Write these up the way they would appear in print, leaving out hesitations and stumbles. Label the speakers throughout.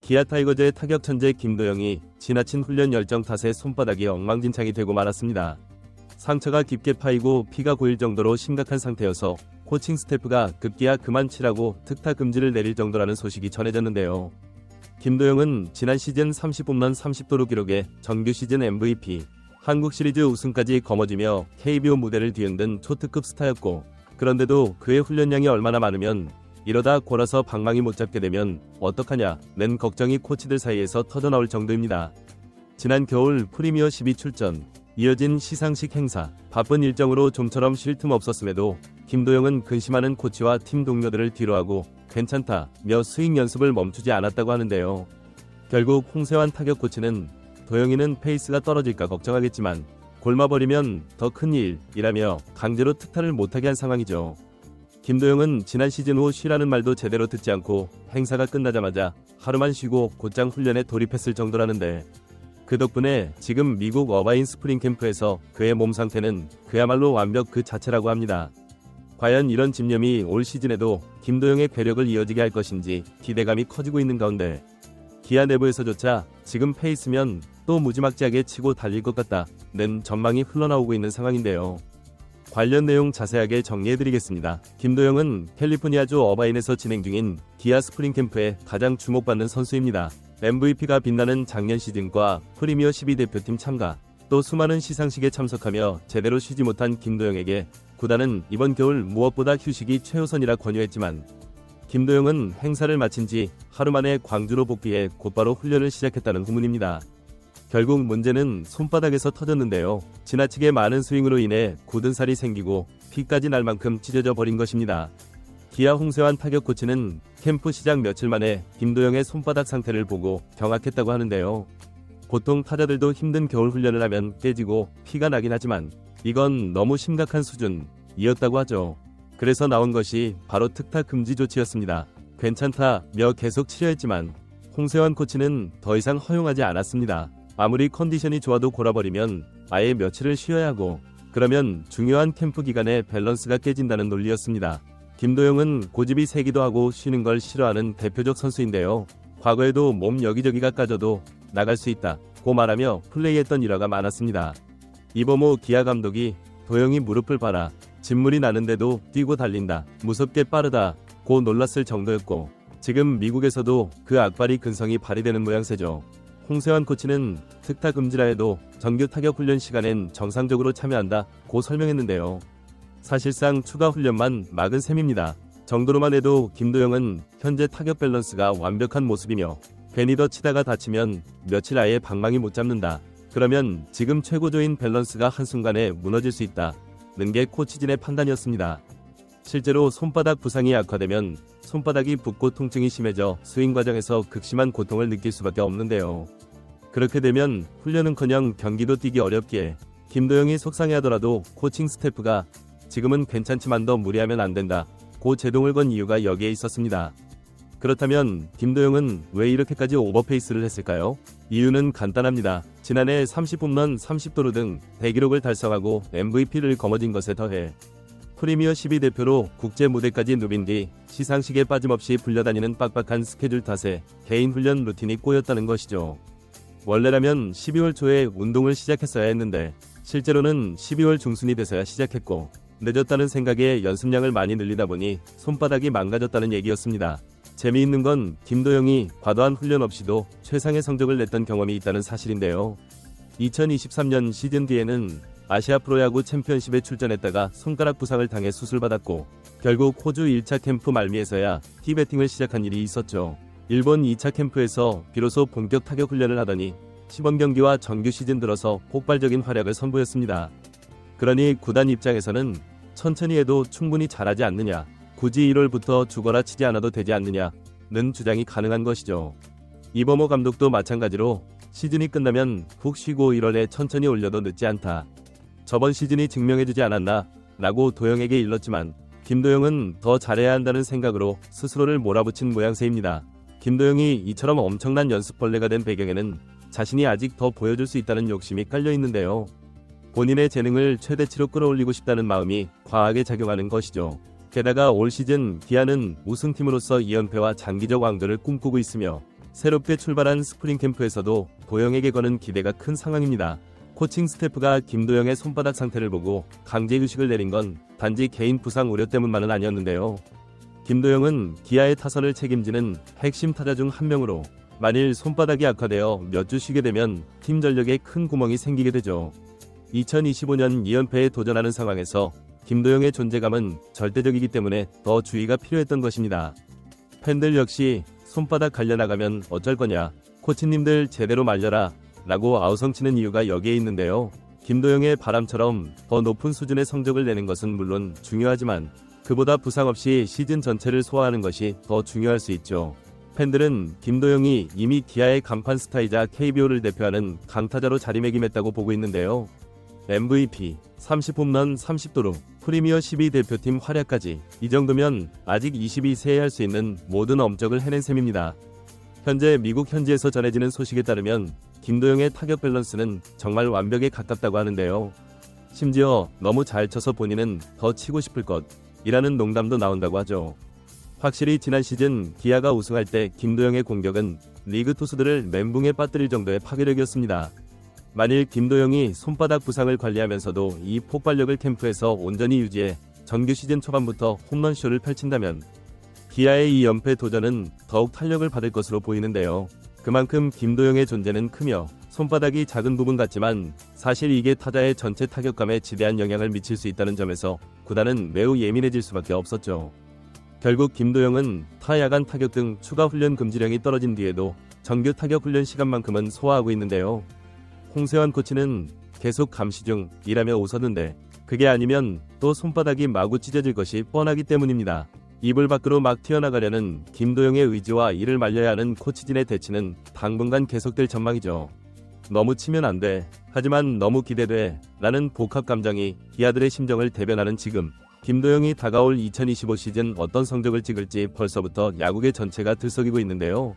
Speaker 1: 기아 타이거즈의 타격 천재 김도영이 지나친 훈련 열정 탓에 손바닥이 엉망진창이 되고 말았습니다. 상처가 깊게 파이고 피가 고일 정도로 심각한 상태여서 코칭 스태프가 급기야 그만 치라고 특타 금지를 내릴 정도라는 소식이 전해졌는데요. 김도영은 지난 시즌 30홈런 30도루 기록에 정규 시즌 MVP, 한국 시리즈 우승까지 거머쥐며 KBO 무대를 뒤흔든 초특급 스타였고, 그런데도 그의 훈련량이 얼마나 많으면 이러다 골아서 방망이 못 잡게 되면 어떡하냐는 걱정이 코치들 사이에서 터져나올 정도입니다. 지난 겨울 프리미어 12 출전, 이어진 시상식 행사, 바쁜 일정으로 좀처럼 쉴 틈 없었음에도 김도영은 근심하는 코치와 팀 동료들을 뒤로하고 괜찮다며 스윙 연습을 멈추지 않았다고 하는데요. 결국 홍세환 타격 코치는 도영이는 페이스가 떨어질까 걱정하겠지만 골마버리면 더 큰일이라며 강제로 특타를 못하게 한 상황이죠. 김도영은 지난 시즌 후 쉬라는 말도 제대로 듣지 않고 행사가 끝나자마자 하루만 쉬고 곧장 훈련에 돌입했을 정도라는데, 그 덕분에 지금 미국 어바인 스프링 캠프에서 그의 몸 상태는 그야말로 완벽 그 자체라고 합니다. 과연 이런 집념이 올 시즌에도 김도영의 괴력을 이어지게 할 것인지 기대감이 커지고 있는 가운데, 기아 내부에서조차 지금 페이스면 또 무지막지하게 치고 달릴 것 같다는 전망이 흘러나오고 있는 상황인데요. 관련 내용 자세하게 정리해드리겠습니다. 김도영은 캘리포니아주 어바인에서 진행 중인 기아 스프링 캠프에 가장 주목받는 선수입니다. MVP가 빛나는 작년 시즌과 프리미어 12 대표팀 참가, 또 수많은 시상식에 참석하며 제대로 쉬지 못한 김도영에게 구단은 이번 겨울 무엇보다 휴식이 최우선이라 권유했지만, 김도영은 행사를 마친 지 하루 만에 광주로 복귀해 곧바로 훈련을 시작했다는 후문입니다. 결국 문제는 손바닥에서 터졌는데요. 지나치게 많은 스윙으로 인해 굳은 살이 생기고 피까지 날 만큼 찢어져 버린 것입니다. 기아 홍세환 타격 코치는 캠프 시작 며칠 만에 김도영의 손바닥 상태를 보고 경악했다고 하는데요. 보통 타자들도 힘든 겨울 훈련을 하면 깨지고 피가 나긴 하지만 이건 너무 심각한 수준이었다고 하죠. 그래서 나온 것이 바로 특타 금지 조치였습니다. 괜찮다며 계속 치료했지만 홍세환 코치는 더 이상 허용하지 않았습니다. 아무리 컨디션이 좋아도 골아버리면 아예 며칠을 쉬어야 하고, 그러면 중요한 캠프 기간에 밸런스가 깨진다는 논리였습니다. 김도영은 고집이 세기도 하고 쉬는 걸 싫어하는 대표적 선수인데요. 과거에도 몸 여기저기가 까져도 나갈 수 있다고 말하며 플레이했던 일화가 많았습니다. 이범호 기아 감독이 도영이 무릎을 봐라, 진물이 나는데도 뛰고 달린다, 무섭게 빠르다고 놀랐을 정도였고, 지금 미국에서도 그 악발이 근성이 발휘되는 모양새죠. 홍세환 코치는 특타 금지라 해도 정규 타격 훈련 시간엔 정상적으로 참여한다고 설명했는데요. 사실상 추가 훈련만 막은 셈입니다. 정도로만 해도 김도영은 현재 타격 밸런스가 완벽한 모습이며, 괜히 더 치다가 다치면 며칠 아예 방망이 못 잡는다, 그러면 지금 최고조인 밸런스가 한순간에 무너질 수 있다는 게 코치진의 판단이었습니다. 실제로 손바닥 부상이 악화되면 손바닥이 붓고 통증이 심해져 스윙 과정에서 극심한 고통을 느낄 수밖에 없는데요. 그렇게 되면 훈련은커녕 경기도 뛰기 어렵기에 김도영이 속상해하더라도 코칭 스태프가 지금은 괜찮지만 더 무리하면 안 된다 고 제동을 건 이유가 여기에 있었습니다. 그렇다면 김도영은 왜 이렇게까지 오버페이스를 했을까요? 이유는 간단합니다. 지난해 30홈런 30도루 등 대기록을 달성하고 MVP를 거머쥔 것에 더해 프리미어 12 대표로 국제 무대까지 누빈 뒤 시상식에 빠짐없이 불려다니는 빡빡한 스케줄 탓에 개인 훈련 루틴이 꼬였다는 것이죠. 원래라면 12월 초에 운동을 시작했어야 했는데 실제로는 12월 중순이 돼서야 시작했고, 늦었다는 생각에 연습량을 많이 늘리다 보니 손바닥이 망가졌다는 얘기였습니다. 재미있는 건 김도영이 과도한 훈련 없이도 최상의 성적을 냈던 경험이 있다는 사실인데요. 2023년 시즌 뒤에는 아시아 프로야구 챔피언십에 출전했다가 손가락 부상을 당해 수술받았고, 결국 호주 1차 캠프 말미에서야 티베팅을 시작한 일이 있었죠. 일본 2차 캠프에서 비로소 본격 타격 훈련을 하더니 시범 경기와 정규 시즌 들어서 폭발적인 활약을 선보였습니다. 그러니 구단 입장에서는 천천히 해도 충분히 잘하지 않느냐, 굳이 1월부터 죽어라 치지 않아도 되지 않느냐는 주장이 가능한 것이죠. 이범호 감독도 마찬가지로 시즌이 끝나면 푹 쉬고 1월에 천천히 올려도 늦지 않다, 저번 시즌이 증명해주지 않았나 라고 도영에게 일렀지만, 김도영은 더 잘해야 한다는 생각으로 스스로를 몰아붙인 모양새입니다. 김도영이 이처럼 엄청난 연습벌레가 된 배경에는 자신이 아직 더 보여줄 수 있다는 욕심이 깔려있는데요. 본인의 재능을 최대치로 끌어올리고 싶다는 마음이 과하게 작용하는 것이죠. 게다가 올 시즌 기아는 우승팀으로서 2연패와 장기적 왕조를 꿈꾸고 있으며 새롭게 출발한 스프링 캠프에서도 도영에게 거는 기대가 큰 상황입니다. 코칭 스태프가 김도영의 손바닥 상태를 보고 강제 휴식을 내린 건 단지 개인 부상 우려 때문만은 아니었는데요. 김도영은 기아의 타선을 책임지는 핵심 타자 중 한 명으로 만일 손바닥이 악화되어 몇 주 쉬게 되면 팀 전력에 큰 구멍이 생기게 되죠. 2025년 2연패에 도전하는 상황에서 김도영의 존재감은 절대적이기 때문에 더 주의가 필요했던 것입니다. 팬들 역시 손바닥 갈려나가면 어쩔 거냐, 코치님들 제대로 말려라 라고 아우성치는 이유가 여기에 있는데요. 김도영의 바람처럼 더 높은 수준의 성적을 내는 것은 물론 중요하지만 그보다 부상 없이 시즌 전체를 소화하는 것이 더 중요할 수 있죠. 팬들은 김도영이 이미 기아의 간판 스타이자 KBO를 대표하는 강타자로 자리매김했다고 보고 있는데요. MVP, 30홈런 30도루, 프리미어 12 대표팀 활약까지 이 정도면 아직 22세에 할 수 있는 모든 업적을 해낸 셈입니다. 현재 미국 현지에서 전해지는 소식에 따르면 김도영의 타격 밸런스는 정말 완벽에 가깝다고 하는데요. 심지어 너무 잘 쳐서 본인은 더 치고 싶을 것이라는 농담도 나온다고 하죠. 확실히 지난 시즌 기아가 우승할 때 김도영의 공격은 리그 투수들을 멘붕에 빠뜨릴 정도의 파괴력이었습니다. 만일 김도영이 손바닥 부상을 관리하면서도 이 폭발력을 캠프에서 온전히 유지해 정규 시즌 초반부터 홈런쇼를 펼친다면 기아의 이 연패 도전은 더욱 탄력을 받을 것으로 보이는데요. 그만큼 김도영의 존재는 크며 손바닥이 작은 부분 같지만 사실 이게 타자의 전체 타격감에 지대한 영향을 미칠 수 있다는 점에서 구단은 매우 예민해질 수밖에 없었죠. 결국 김도영은 타야간 타격 등 추가 훈련 금지령이 떨어진 뒤에도 정규 타격 훈련 시간만큼은 소화하고 있는데요. 홍세환 코치는 계속 감시 중이라며 웃었는데 그게 아니면 또 손바닥이 마구 찢어질 것이 뻔하기 때문입니다. 이불 밖으로 막 튀어나가려는 김도영의 의지와 이를 말려야 하는 코치진의 대치는 당분간 계속될 전망이죠. 너무 치면 안 돼, 하지만 너무 기대돼 라는 복합 감정이 기아들의 심정을 대변하는 지금 김도영이 다가올 2025 시즌 어떤 성적을 찍을지 벌써부터 야구계 전체가 들썩이고 있는데요.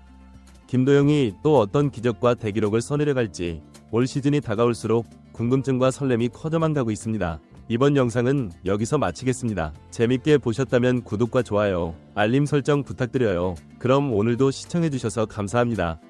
Speaker 1: 김도영이 또 어떤 기적과 대기록을 써내려갈지 올 시즌이 다가올수록 궁금증과 설렘이 커져만 가고 있습니다. 이번 영상은 여기서 마치겠습니다. 재밌게 보셨다면 구독과 좋아요, 알림 설정 부탁드려요. 그럼 오늘도 시청해주셔서 감사합니다.